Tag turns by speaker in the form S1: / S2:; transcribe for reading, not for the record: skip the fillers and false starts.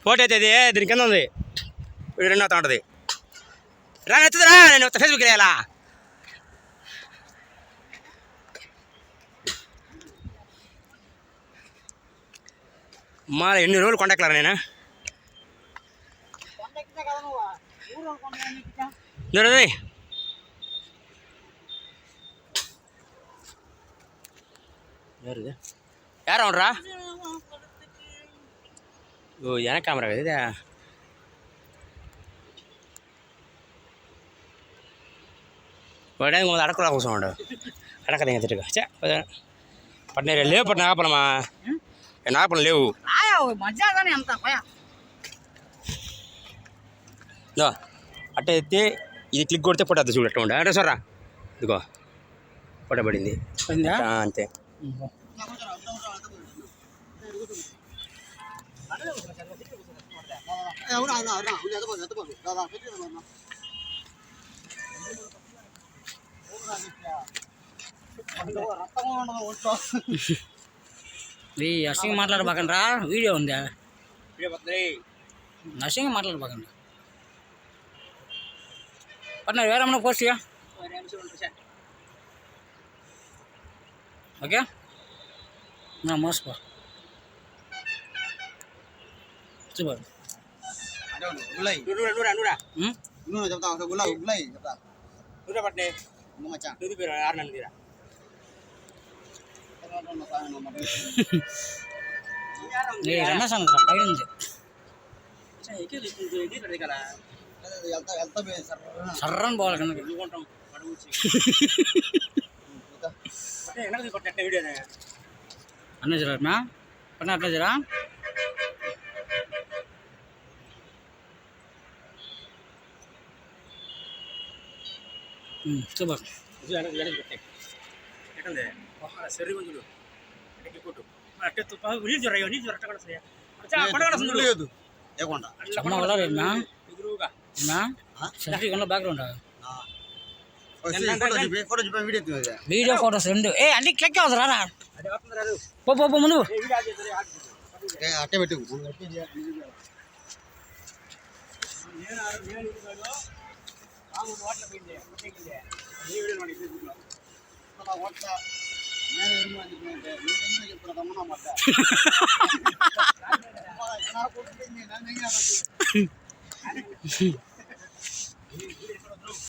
S1: Photo అయితే ఇది దీని కింద ఉంది, వీడు రెండో ఉంటుంది. రా నచ్చుతురా, నేను ఫేస్బుక్ వేయాలా? మా ఎన్ని రోజులు కొండెక్కలారా నేను? யார் அவன்ரா? ஓ எனக்கு கேமரா இது உடனே உங்களை அடக்கூடா கூசம் உண்டு அடக்கதைங்க திட்டுக்க. சே పట్నేరు లేవు, పట్టిన నాగపనమా, నాగపనం లేవు. అట్ట ఎత్తి ఇది క్లిక్ కొడితే ఫోటో వద్ద చూడట్టు ఉండే అంటే సర్రా ఇదిగో ఫోటో పడింది అంతే.
S2: నర్సింగ్ మాట్లాడబాకండ్రా, వీడియో ఉందా? నర్సింగ్ మాట్లాడబాకండి. పట్టిన వేరేమన్నా పోస్ట్ ఓకే మోసపో చూపారు రమేష్ పైనుంది సర్రని పోవాలి కిందకి. అన్న జరా పని అట్లా జరా చూపర్ బ్యాక్గ్రౌండ్ వీడియో ఫోటోస్ రెండు అన్ని క్లిక్ అవుతుంది రా పో ముందు
S3: అట్టే పెట్టు.